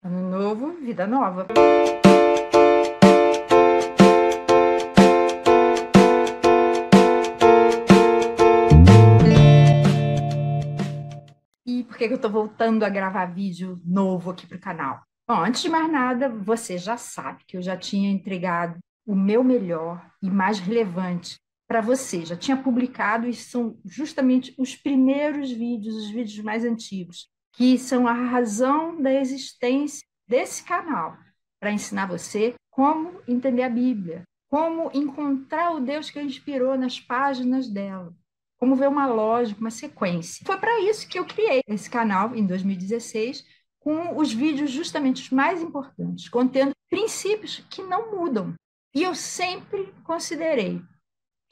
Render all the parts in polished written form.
Ano novo, vida nova. E por que que eu estou voltando a gravar vídeo novo aqui para o canal? Bom, antes de mais nada, você já sabe que eu já tinha entregado o meu melhor e mais relevante para você. Já tinha publicado e são justamente os primeiros vídeos, os vídeos mais antigos, que são a razão da existência desse canal, para ensinar você como entender a Bíblia, como encontrar o Deus que inspirou nas páginas dela, como ver uma lógica, uma sequência. Foi para isso que eu criei esse canal em 2016, com os vídeos justamente os mais importantes, contendo princípios que não mudam. E eu sempre considerei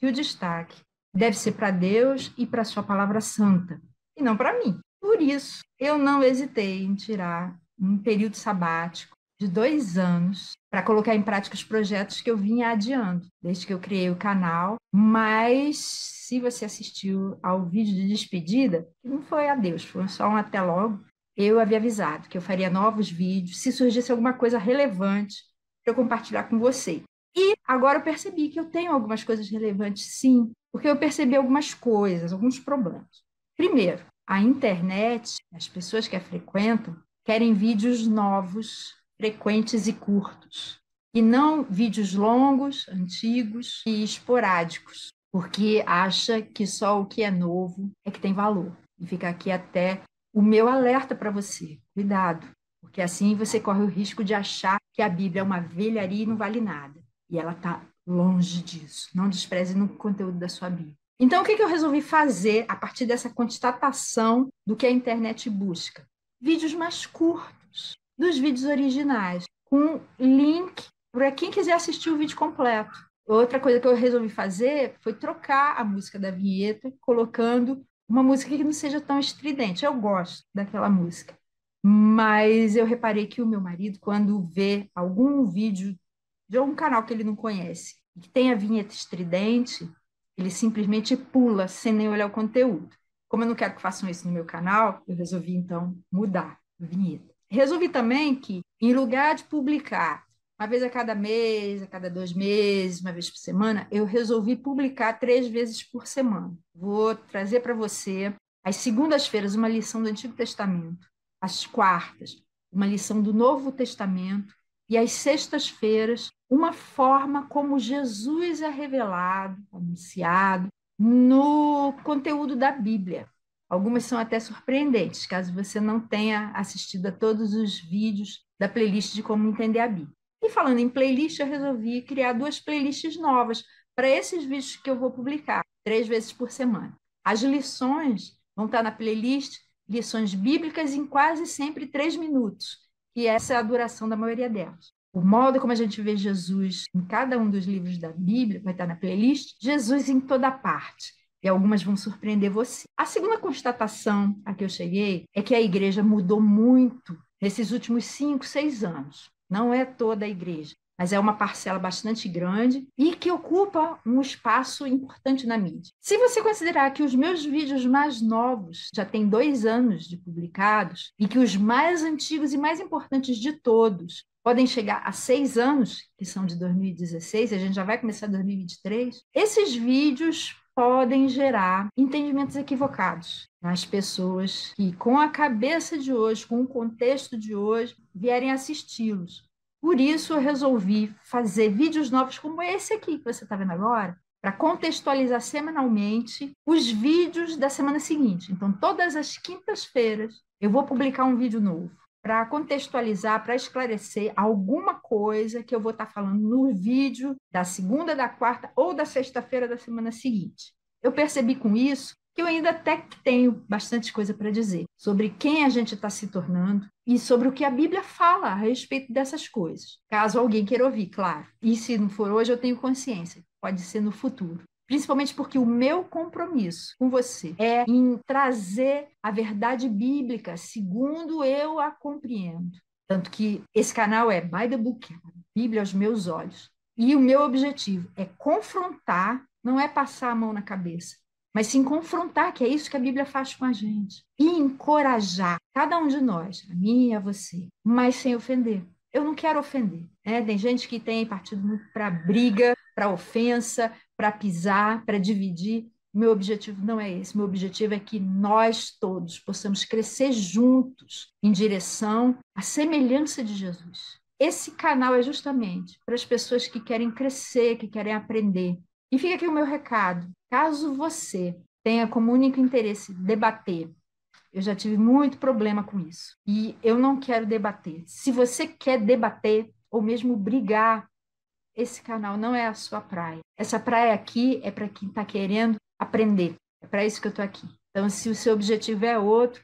que o destaque deve ser para Deus e para a sua palavra santa, e não para mim. Por isso, eu não hesitei em tirar um período sabático de 2 anos para colocar em prática os projetos que eu vinha adiando, desde que eu criei o canal. Mas, se você assistiu ao vídeo de despedida, não foi adeus, foi só um até logo, eu havia avisado que eu faria novos vídeos, se surgisse alguma coisa relevante para eu compartilhar com você. E agora eu percebi que eu tenho algumas coisas relevantes, sim, porque eu percebi algumas coisas, alguns problemas. Primeiro, a internet, as pessoas que a frequentam, querem vídeos novos, frequentes e curtos, e não vídeos longos, antigos e esporádicos, porque acha que só o que é novo é que tem valor. E fica aqui até o meu alerta para você. Cuidado, porque assim você corre o risco de achar que a Bíblia é uma velharia e não vale nada. E ela está longe disso. Não despreze no conteúdo da sua Bíblia. Então, o que eu resolvi fazer a partir dessa constatação do que a internet busca? Vídeos mais curtos, dos vídeos originais, com link para quem quiser assistir o vídeo completo. Outra coisa que eu resolvi fazer foi trocar a música da vinheta, colocando uma música que não seja tão estridente. Eu gosto daquela música. Mas eu reparei que o meu marido, quando vê algum vídeo de algum canal que ele não conhece, que tem a vinheta estridente, ele simplesmente pula sem nem olhar o conteúdo. Como eu não quero que façam isso no meu canal, eu resolvi então mudar a vinheta. Resolvi também que, em lugar de publicar uma vez a cada mês, a cada 2 meses, uma vez por semana, eu resolvi publicar 3 vezes por semana. Vou trazer para você, às segundas-feiras, uma lição do Antigo Testamento, às quartas, uma lição do Novo Testamento, e às sextas-feiras, uma forma como Jesus é revelado, anunciado no conteúdo da Bíblia. Algumas são até surpreendentes, caso você não tenha assistido a todos os vídeos da playlist de como entender a Bíblia. E falando em playlist, eu resolvi criar 2 playlists novas para esses vídeos que eu vou publicar 3 vezes por semana. As lições vão estar na playlist Lições Bíblicas em quase sempre 3 minutos, que essa é a duração da maioria delas. O modo como a gente vê Jesus em cada um dos livros da Bíblia vai estar na playlist Jesus em toda parte. E algumas vão surpreender você. A segunda constatação a que eu cheguei é que a igreja mudou muito nesses últimos 5, 6 anos. Não é toda a igreja, mas é uma parcela bastante grande e que ocupa um espaço importante na mídia. Se você considerar que os meus vídeos mais novos já têm 2 anos de publicados e que os mais antigos e mais importantes de todos podem chegar a 6 anos, que são de 2016, a gente já vai começar 2023, esses vídeos podem gerar entendimentos equivocados nas pessoas que, com a cabeça de hoje, com o contexto de hoje, vierem assisti-los. Por isso, eu resolvi fazer vídeos novos como esse aqui que você está vendo agora, para contextualizar semanalmente os vídeos da semana seguinte. Então, todas as quintas-feiras, eu vou publicar um vídeo novo para contextualizar, para esclarecer alguma coisa que eu vou estar falando no vídeo da segunda, da quarta ou da sexta-feira da semana seguinte. Eu percebi com isso que eu ainda até tenho bastante coisa para dizer sobre quem a gente está se tornando e sobre o que a Bíblia fala a respeito dessas coisas. Caso alguém queira ouvir, claro. E se não for hoje, eu tenho consciência. Pode ser no futuro. Principalmente porque o meu compromisso com você é em trazer a verdade bíblica segundo eu a compreendo. Tanto que esse canal é By the Book, Bíblia aos meus olhos. E o meu objetivo é confrontar, não é passar a mão na cabeça, mas sim confrontar, que é isso que a Bíblia faz com a gente. E encorajar cada um de nós, a mim e a você, mas sem ofender. Eu não quero ofender, né? Tem gente que tem partido muito para briga, para ofensa, para pisar, para dividir. Meu objetivo não é esse. Meu objetivo é que nós todos possamos crescer juntos em direção à semelhança de Jesus. Esse canal é justamente para as pessoas que querem crescer, que querem aprender. E fica aqui o meu recado. Caso você tenha como único interesse debater, eu já tive muito problema com isso. E eu não quero debater. Se você quer debater ou mesmo brigar, esse canal não é a sua praia. Essa praia aqui é para quem está querendo aprender. É para isso que eu estou aqui. Então, se o seu objetivo é outro,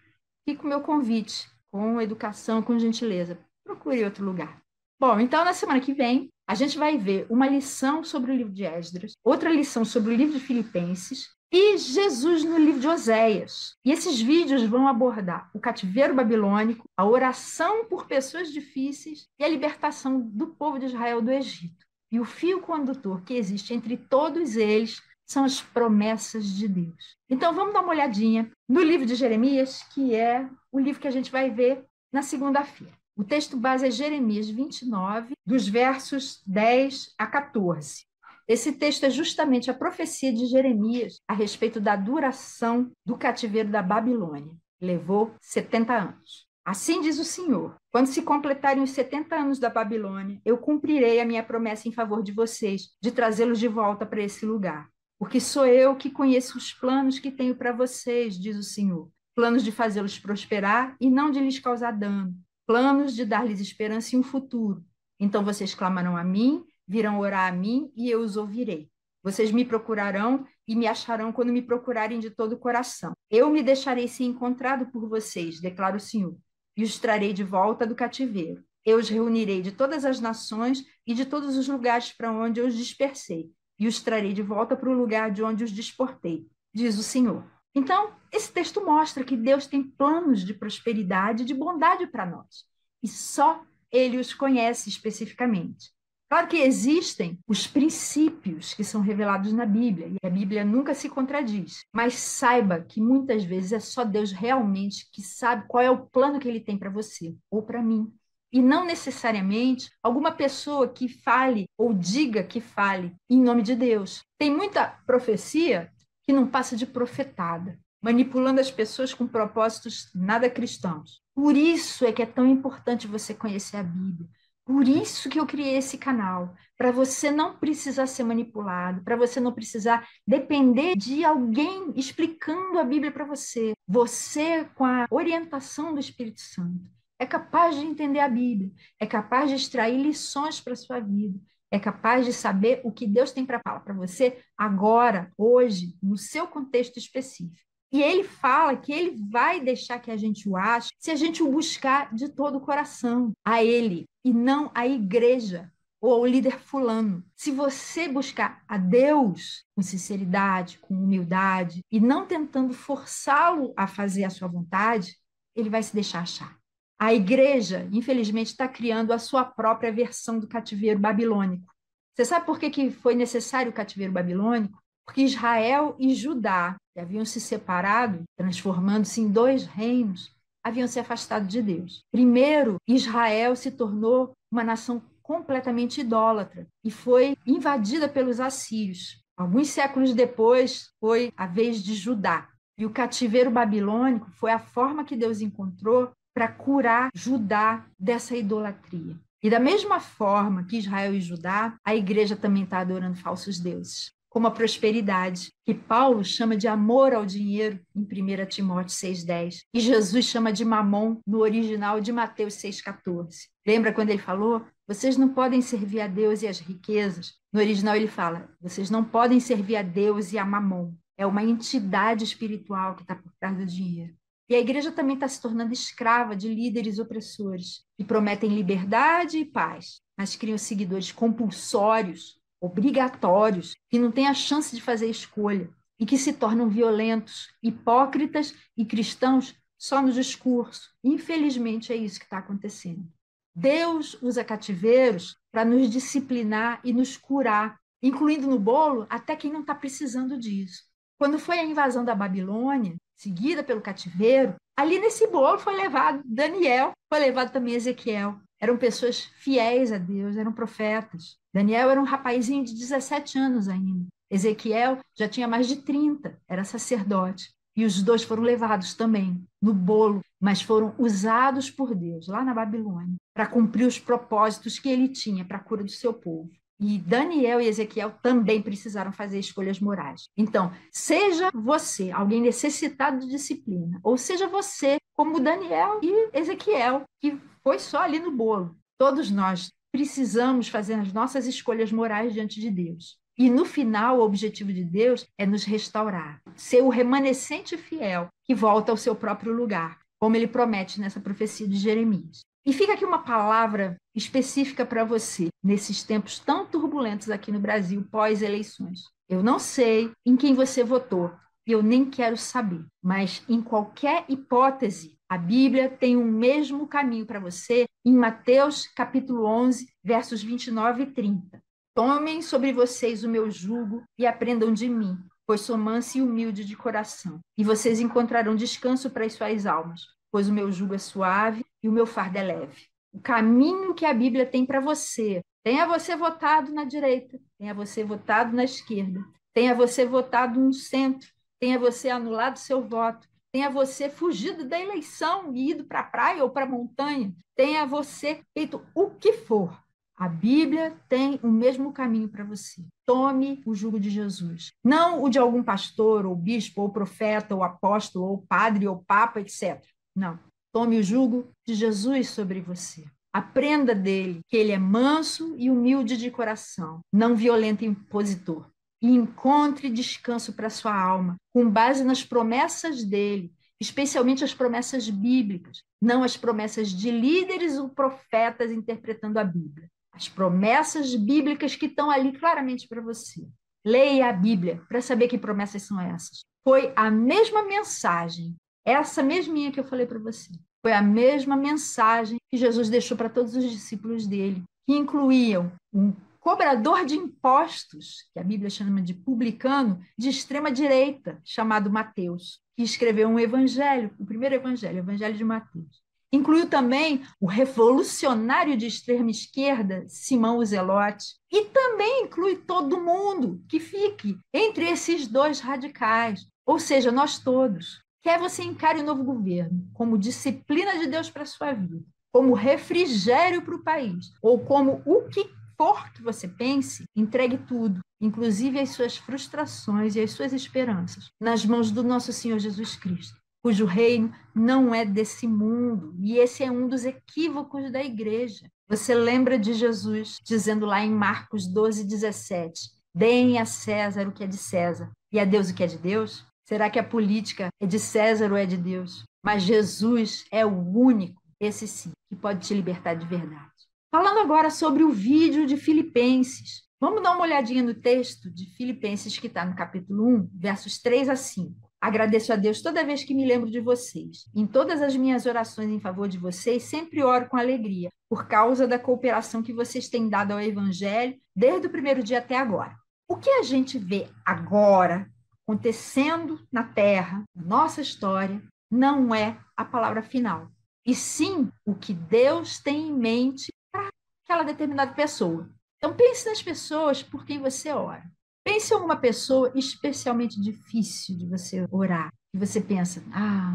fica o meu convite, com educação, com gentileza. Procure outro lugar. Bom, então na semana que vem, a gente vai ver uma lição sobre o livro de Esdras, outra lição sobre o livro de Filipenses e Jesus no livro de Oséias. E esses vídeos vão abordar o cativeiro babilônico, a oração por pessoas difíceis e a libertação do povo de Israel do Egito. E o fio condutor que existe entre todos eles são as promessas de Deus. Então vamos dar uma olhadinha no livro de Jeremias, que é o livro que a gente vai ver na segunda-feira. O texto base é Jeremias 29, dos versos 10 a 14. Esse texto é justamente a profecia de Jeremias a respeito da duração do cativeiro da Babilônia. Levou 70 anos. Assim diz o Senhor: quando se completarem os 70 anos da Babilônia, eu cumprirei a minha promessa em favor de vocês, de trazê-los de volta para esse lugar. Porque sou eu que conheço os planos que tenho para vocês, diz o Senhor. Planos de fazê-los prosperar e não de lhes causar dano. Planos de dar-lhes esperança e um futuro. Então vocês clamarão a mim, virão orar a mim e eu os ouvirei. Vocês me procurarão e me acharão quando me procurarem de todo o coração. Eu me deixarei ser encontrado por vocês, declara o Senhor, e os trarei de volta do cativeiro. Eu os reunirei de todas as nações e de todos os lugares para onde eu os dispersei, e os trarei de volta para o lugar de onde os desportei, diz o Senhor. Então, esse texto mostra que Deus tem planos de prosperidade e de bondade para nós. E só Ele os conhece especificamente. Claro que existem os princípios que são revelados na Bíblia, e a Bíblia nunca se contradiz. Mas saiba que muitas vezes é só Deus realmente que sabe qual é o plano que Ele tem para você ou para mim. E não necessariamente alguma pessoa que fale ou diga que fale em nome de Deus. Tem muita profecia que não passa de profetada, manipulando as pessoas com propósitos nada cristãos. Por isso é que é tão importante você conhecer a Bíblia. Por isso que eu criei esse canal, para você não precisar ser manipulado, para você não precisar depender de alguém explicando a Bíblia para você. Você, com a orientação do Espírito Santo, é capaz de entender a Bíblia, é capaz de extrair lições para a sua vida, é capaz de saber o que Deus tem para falar para você agora, hoje, no seu contexto específico. E ele fala que ele vai deixar que a gente o ache se a gente o buscar de todo o coração, a ele, e não a igreja ou ao líder fulano. Se você buscar a Deus com sinceridade, com humildade, e não tentando forçá-lo a fazer a sua vontade, ele vai se deixar achar. A igreja, infelizmente, está criando a sua própria versão do cativeiro babilônico. Você sabe por que foi necessário o cativeiro babilônico? Porque Israel e Judá, que haviam se separado, transformando-se em dois reinos, haviam se afastado de Deus. Primeiro, Israel se tornou uma nação completamente idólatra e foi invadida pelos assírios. Alguns séculos depois, foi a vez de Judá. E o cativeiro babilônico foi a forma que Deus encontrou para curar Judá dessa idolatria. E da mesma forma que Israel e Judá, a igreja também está adorando falsos deuses, como a prosperidade, que Paulo chama de amor ao dinheiro em 1 Timóteo 6,10, e Jesus chama de mamon no original de Mateus 6,14. Lembra quando ele falou? Vocês não podem servir a Deus e as riquezas. No original ele fala, vocês não podem servir a Deus e a mamon. É uma entidade espiritual que está por trás do dinheiro. E a igreja também está se tornando escrava de líderes opressores, que prometem liberdade e paz, mas criam seguidores compulsórios, obrigatórios, que não têm a chance de fazer escolha e que se tornam violentos, hipócritas e cristãos só no discurso. Infelizmente, é isso que está acontecendo. Deus usa cativeiros para nos disciplinar e nos curar, incluindo no bolo até quem não está precisando disso. Quando foi a invasão da Babilônia, seguida pelo cativeiro, Ali nesse bolo foi levado Daniel, foi levado também Ezequiel. Eram pessoas fiéis a Deus, eram profetas. Daniel era um rapazinho de 17 anos ainda. Ezequiel já tinha mais de 30, era sacerdote. E os dois foram levados também no bolo, mas foram usados por Deus lá na Babilônia para cumprir os propósitos que ele tinha para a cura do seu povo. E Daniel e Ezequiel também precisaram fazer escolhas morais. Então, seja você alguém necessitado de disciplina, ou seja você como Daniel e Ezequiel, que foi só ali no bolo. Todos nós precisamos fazer as nossas escolhas morais diante de Deus. E no final, o objetivo de Deus é nos restaurar, ser o remanescente fiel que volta ao seu próprio lugar, como ele promete nessa profecia de Jeremias. E fica aqui uma palavra específica para você, nesses tempos tão turbulentos aqui no Brasil, pós-eleições. Eu não sei em quem você votou, eu nem quero saber, mas em qualquer hipótese, a Bíblia tem o mesmo caminho para você em Mateus capítulo 11, versos 29 e 30. Tomem sobre vocês o meu jugo e aprendam de mim, pois sou manso e humilde de coração, e vocês encontrarão descanso para as suas almas, pois o meu jugo é suave e o meu fardo é leve. O caminho que a Bíblia tem para você, tenha você votado na direita, tenha você votado na esquerda, tenha você votado no centro, tenha você anulado seu voto, tenha você fugido da eleição e ido para a praia ou para a montanha, tenha você feito o que for. A Bíblia tem o mesmo caminho para você. Tome o jugo de Jesus. Não o de algum pastor, ou bispo, ou profeta, ou apóstolo, ou padre, ou papa, etc. Não. Tome o jugo de Jesus sobre você. Aprenda dele, que ele é manso e humilde de coração, não violento e impositor. E encontre descanso para sua alma, com base nas promessas dele, especialmente as promessas bíblicas, não as promessas de líderes ou profetas interpretando a Bíblia. As promessas bíblicas que estão ali claramente para você. Leia a Bíblia para saber que promessas são essas. Foi a mesma mensagem, essa mesminha que eu falei para você. Foi a mesma mensagem que Jesus deixou para todos os discípulos dele, que incluíam um cobrador de impostos, que a Bíblia chama de publicano, de extrema direita, chamado Mateus, que escreveu um evangelho, o primeiro evangelho, o evangelho de Mateus. Incluiu também o revolucionário de extrema esquerda, Simão o Zelote, e também inclui todo mundo que fique entre esses dois radicais, ou seja, nós todos. Quer você encare o novo governo como disciplina de Deus para a sua vida, como refrigério para o país, ou como o que for que você pense, entregue tudo, inclusive as suas frustrações e as suas esperanças, nas mãos do nosso Senhor Jesus Cristo, cujo reino não é desse mundo. E esse é um dos equívocos da igreja. Você lembra de Jesus dizendo lá em Marcos 12, 17, deem a César o que é de César e a Deus o que é de Deus? Será que a política é de César ou é de Deus? Mas Jesus é o único, esse sim, que pode te libertar de verdade. Falando agora sobre o vídeo de Filipenses. Vamos dar uma olhadinha no texto de Filipenses que está no capítulo 1, versos 3 a 5. Agradeço a Deus toda vez que me lembro de vocês. Em todas as minhas orações em favor de vocês, sempre oro com alegria, por causa da cooperação que vocês têm dado ao Evangelho desde o primeiro dia até agora. O que a gente vê agora acontecendo na Terra, na nossa história, não é a palavra final, e sim o que Deus tem em mente para aquela determinada pessoa. Então pense nas pessoas por quem você ora. Pense em alguma pessoa especialmente difícil de você orar, e você pensa,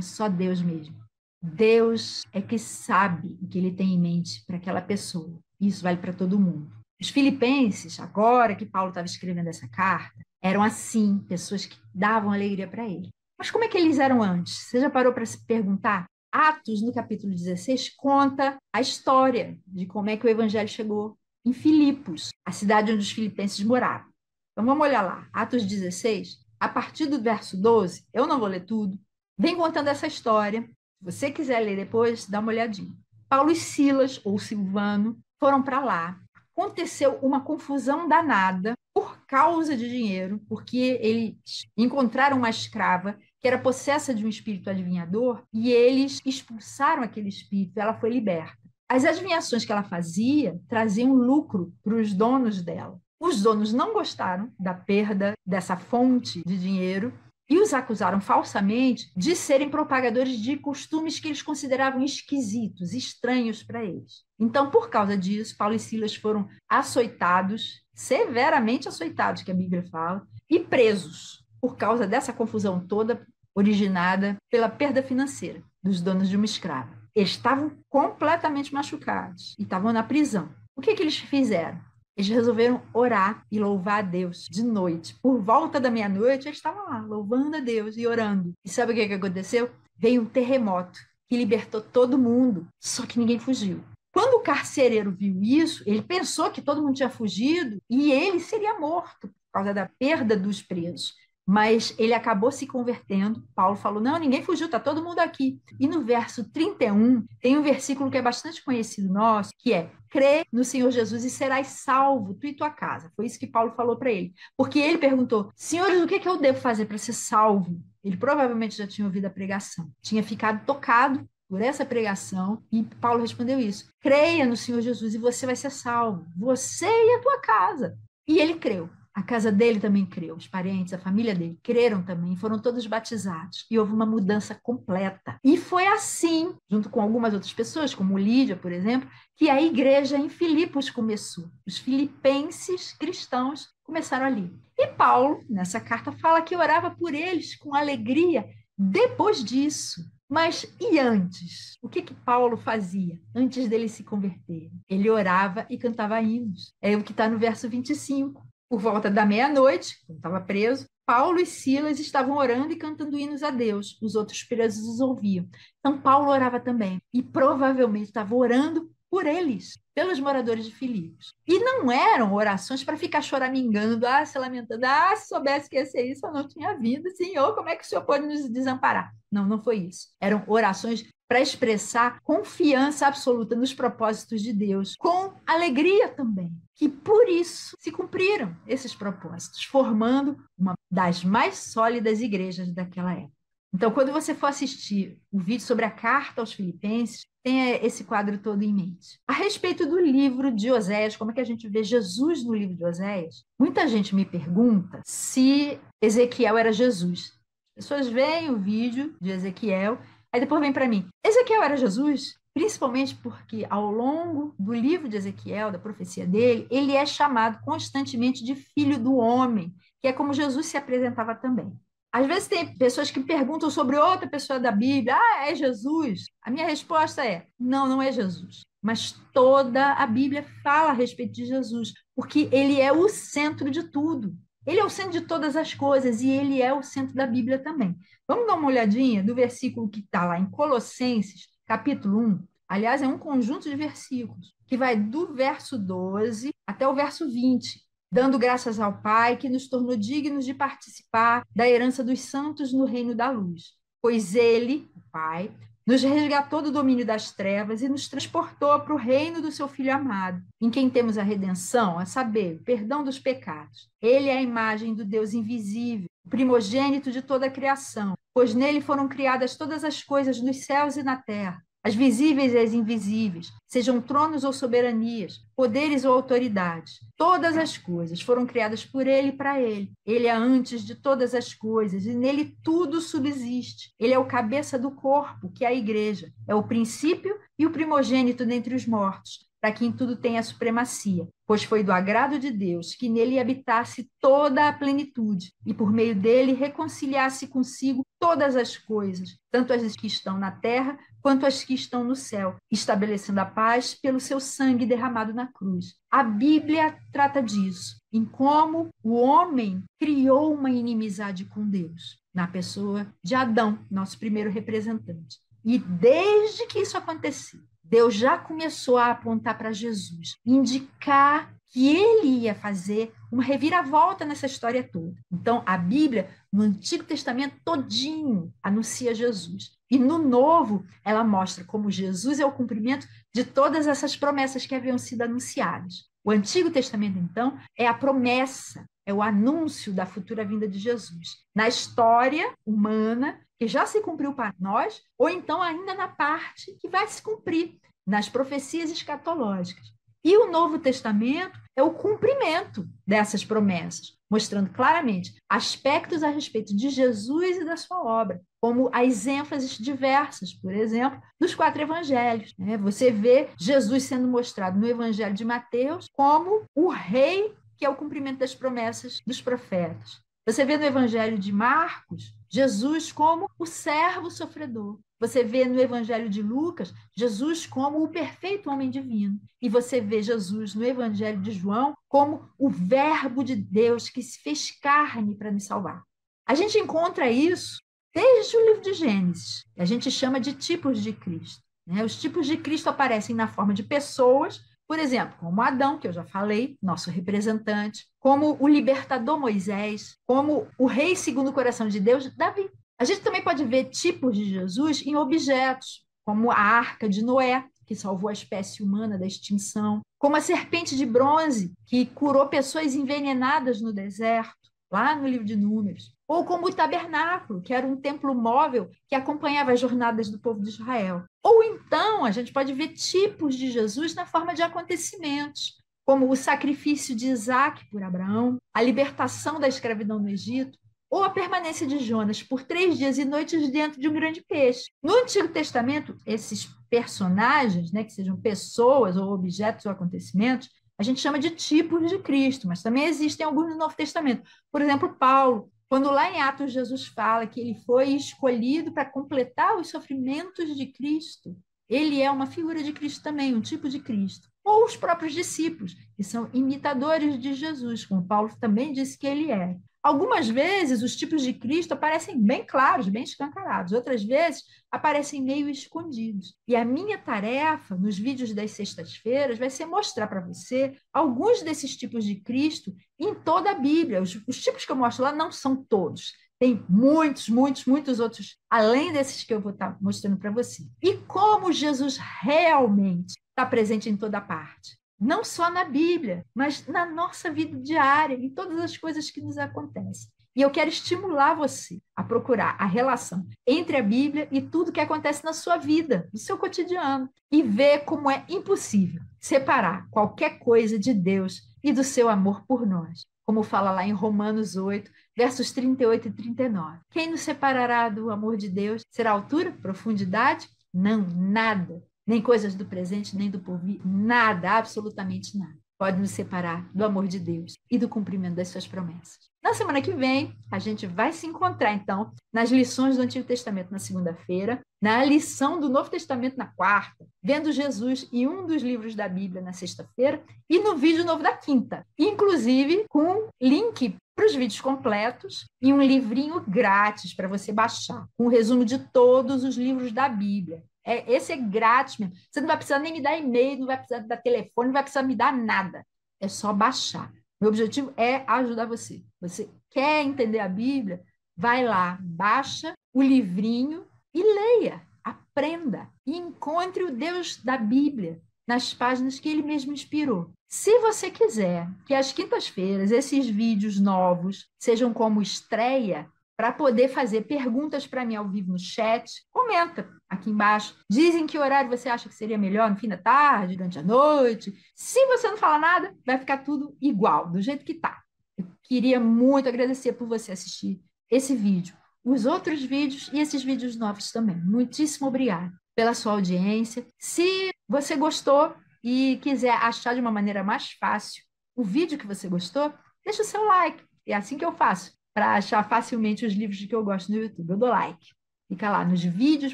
só Deus mesmo. Deus é que sabe o que ele tem em mente para aquela pessoa. Isso vale para todo mundo. Os filipenses, agora que Paulo estava escrevendo essa carta, eram assim, pessoas que davam alegria para ele. Mas como é que eles eram antes? Você já parou para se perguntar? Atos, no capítulo 16, conta a história de como é que o evangelho chegou em Filipos, a cidade onde os filipenses moravam. Então vamos olhar lá, Atos 16, a partir do verso 12, eu não vou ler tudo, vem contando essa história. Se você quiser ler depois, dá uma olhadinha. Paulo e Silas, ou Silvano, foram para lá. Aconteceu uma confusão danada por causa de dinheiro, porque eles encontraram uma escrava que era possessa de um espírito adivinhador e eles expulsaram aquele espírito, ela foi liberta. As adivinhações que ela fazia traziam lucro para os donos dela. Os donos não gostaram da perda dessa fonte de dinheiro e os acusaram falsamente de serem propagadores de costumes que eles consideravam esquisitos, estranhos para eles. Então, por causa disso, Paulo e Silas foram açoitados, severamente açoitados, que a Bíblia fala, e presos, por causa dessa confusão toda originada pela perda financeira dos donos de uma escrava. Eles estavam completamente machucados e estavam na prisão. O que eles fizeram? Eles resolveram orar e louvar a Deus de noite. Por volta da meia-noite, eles estavam lá, louvando a Deus e orando. E sabe o que aconteceu? Veio um terremoto que libertou todo mundo, só que ninguém fugiu. Quando o carcereiro viu isso, ele pensou que todo mundo tinha fugido e ele seria morto por causa da perda dos presos. Mas ele acabou se convertendo. Paulo falou, não, ninguém fugiu, está todo mundo aqui. E no verso 31, tem um versículo que é bastante conhecido nosso, que é, crê no Senhor Jesus e serás salvo, tu e tua casa. Foi isso que Paulo falou para ele. Porque ele perguntou, senhores, o que eu devo fazer para ser salvo? Ele provavelmente já tinha ouvido a pregação. Tinha ficado tocado por essa pregação, e Paulo respondeu isso. Creia no Senhor Jesus e você vai ser salvo. Você e a tua casa. E ele creu. A casa dele também creu, os parentes, a família dele creram também, foram todos batizados. E houve uma mudança completa. E foi assim, junto com algumas outras pessoas, como Lídia, por exemplo, que a igreja em Filipos começou. Os filipenses cristãos começaram ali. E Paulo, nessa carta, fala que orava por eles com alegria depois disso. Mas e antes? O que Paulo fazia antes dele se converter? Ele orava e cantava hinos. É o que está no verso 25. Por volta da meia-noite, quando estava preso, Paulo e Silas estavam orando e cantando hinos a Deus. Os outros presos os ouviam. Então, Paulo orava também. E provavelmente estava orando por eles, pelos moradores de Filipos. E não eram orações para ficar choramingando, se lamentando. Se soubesse que ia ser isso, eu não tinha vindo. Senhor, como é que o Senhor pode nos desamparar? Não, não foi isso. Eram orações para expressar confiança absoluta nos propósitos de Deus, com alegria também, que por isso se cumpriram esses propósitos, formando uma das mais sólidas igrejas daquela época. Então, quando você for assistir o vídeo sobre a carta aos Filipenses, tenha esse quadro todo em mente. A respeito do livro de Oséias, como é que a gente vê Jesus no livro de Oséias? Muita gente me pergunta se Ezequiel era Jesus. As pessoas veem o vídeo de Ezequiel, aí depois vem para mim, Ezequiel era Jesus? Principalmente porque ao longo do livro de Ezequiel, da profecia dele, ele é chamado constantemente de filho do homem, que é como Jesus se apresentava também. Às vezes tem pessoas que perguntam sobre outra pessoa da Bíblia, é Jesus? A minha resposta é, não, não é Jesus. Mas toda a Bíblia fala a respeito de Jesus, porque ele é o centro de tudo. Ele é o centro de todas as coisas e ele é o centro da Bíblia também. Vamos dar uma olhadinha do versículo que está lá em Colossenses, capítulo 1. Aliás, é um conjunto de versículos que vai do verso 12 até o verso 20, dando graças ao Pai que nos tornou dignos de participar da herança dos santos no reino da luz. Pois ele, o Pai, nos resgatou do domínio das trevas e nos transportou para o reino do seu Filho amado, em quem temos a redenção, a saber, o perdão dos pecados. Ele é a imagem do Deus invisível, o primogênito de toda a criação, pois nele foram criadas todas as coisas nos céus e na terra, as visíveis e as invisíveis, sejam tronos ou soberanias, poderes ou autoridades. Todas as coisas foram criadas por ele e para ele. Ele é antes de todas as coisas e nele tudo subsiste. Ele é o cabeça do corpo, que é a igreja. É o princípio e o primogênito dentre os mortos, para que em tudo tenha supremacia, pois foi do agrado de Deus que nele habitasse toda a plenitude e por meio dele reconciliasse consigo todas as coisas, tanto as que estão na terra quanto as que estão no céu, estabelecendo a paz pelo seu sangue derramado na cruz. A Bíblia trata disso, em como o homem criou uma inimizade com Deus, na pessoa de Adão, nosso primeiro representante. E desde que isso aconteceu, Deus já começou a apontar para Jesus, indicar que ele ia fazer uma reviravolta nessa história toda. Então, a Bíblia, no Antigo Testamento todinho, anuncia Jesus. E no Novo, ela mostra como Jesus é o cumprimento de todas essas promessas que haviam sido anunciadas. O Antigo Testamento, então, é a promessa, é o anúncio da futura vinda de Jesus. Na história humana, que já se cumpriu para nós, ou então ainda na parte que vai se cumprir, nas profecias escatológicas. E o Novo Testamento é o cumprimento dessas promessas, mostrando claramente aspectos a respeito de Jesus e da sua obra, como as ênfases diversas, por exemplo, dos 4 evangelhos. Você vê Jesus sendo mostrado no Evangelho de Mateus como o rei que é o cumprimento das promessas dos profetas. Você vê no Evangelho de Marcos Jesus como o servo sofredor. Você vê no Evangelho de Lucas Jesus como o perfeito homem divino. E você vê Jesus no Evangelho de João como o Verbo de Deus que se fez carne para nos salvar. A gente encontra isso desde o livro de Gênesis. A gente chama de tipos de Cristo. Os tipos de Cristo aparecem na forma de pessoas, por exemplo, como Adão, que eu já falei, nosso representante, como o libertador Moisés, como o rei segundo o coração de Deus, Davi. A gente também pode ver tipos de Jesus em objetos, como a arca de Noé, que salvou a espécie humana da extinção, como a serpente de bronze, que curou pessoas envenenadas no deserto, lá no livro de Números, ou como o tabernáculo, que era um templo móvel que acompanhava as jornadas do povo de Israel. Ou então, a gente pode ver tipos de Jesus na forma de acontecimentos, como o sacrifício de Isaac por Abraão, a libertação da escravidão no Egito, ou a permanência de Jonas por 3 dias e noites dentro de um grande peixe. No Antigo Testamento, esses personagens, que sejam pessoas ou objetos ou acontecimentos, a gente chama de tipos de Cristo, mas também existem alguns no Novo Testamento. Por exemplo, Paulo, quando lá em Atos Jesus fala que ele foi escolhido para completar os sofrimentos de Cristo, ele é uma figura de Cristo também, um tipo de Cristo. Ou os próprios discípulos, que são imitadores de Jesus, como Paulo também disse que ele é. Algumas vezes os tipos de Cristo aparecem bem claros, bem escancarados. Outras vezes aparecem meio escondidos. E a minha tarefa nos vídeos das sextas-feiras vai ser mostrar para você alguns desses tipos de Cristo em toda a Bíblia. Os tipos que eu mostro lá não são todos. Tem muitos, muitos, muitos outros, além desses que eu vou estar mostrando para você. E como Jesus realmente está presente em toda parte. Não só na Bíblia, mas na nossa vida diária, em todas as coisas que nos acontecem. E eu quero estimular você a procurar a relação entre a Bíblia e tudo que acontece na sua vida, no seu cotidiano, e ver como é impossível separar qualquer coisa de Deus e do seu amor por nós. Como fala lá em Romanos 8, versos 38 e 39. Quem nos separará do amor de Deus? Será altura, profundidade? Não, nada. Nem coisas do presente, nem do porvir, nada, absolutamente nada, pode nos separar do amor de Deus e do cumprimento das suas promessas. Na semana que vem, a gente vai se encontrar, então, nas lições do Antigo Testamento na segunda-feira, na lição do Novo Testamento na quarta, vendo Jesus em um dos livros da Bíblia na sexta-feira e no vídeo novo da quinta, inclusive com link para os vídeos completos e um livrinho grátis para você baixar, com um resumo de todos os livros da Bíblia. Esse é grátis mesmo. Você não vai precisar nem me dar e-mail, não vai precisar me dar telefone, não vai precisar me dar nada. É só baixar. Meu objetivo é ajudar você. Você quer entender a Bíblia? Vai lá, baixa o livrinho e leia, aprenda e encontre o Deus da Bíblia nas páginas que ele mesmo inspirou. Se você quiser que às quintas-feiras esses vídeos novos sejam como estreia, para poder fazer perguntas para mim ao vivo no chat, comenta aqui embaixo. Dizem que horário você acha que seria melhor, no fim da tarde, durante a noite. Se você não falar nada, vai ficar tudo igual, do jeito que está. Eu queria muito agradecer por você assistir esse vídeo, os outros vídeos e esses vídeos novos também. Muitíssimo obrigada pela sua audiência. Se você gostou e quiser achar de uma maneira mais fácil o vídeo que você gostou, deixa o seu like. É assim que eu faço para achar facilmente os livros que eu gosto no YouTube. Eu dou like. Fica lá nos vídeos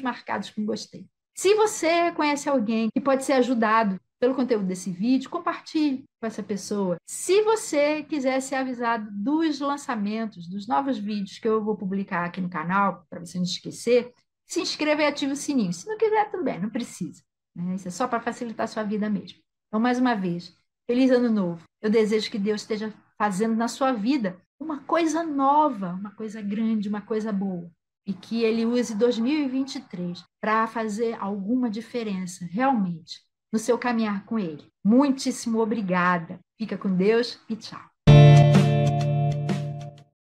marcados com gostei. Se você conhece alguém que pode ser ajudado pelo conteúdo desse vídeo, compartilhe com essa pessoa. Se você quiser ser avisado dos lançamentos, dos novos vídeos que eu vou publicar aqui no canal, para você não esquecer, se inscreva e ative o sininho. Se não quiser, tudo bem, não precisa. Isso é só para facilitar a sua vida mesmo. Então, mais uma vez, feliz ano novo. Eu desejo que Deus esteja fazendo na sua vida uma coisa nova, uma coisa grande, uma coisa boa. E que ele use 2023 para fazer alguma diferença, realmente, no seu caminhar com ele. Muitíssimo obrigada. Fica com Deus e tchau.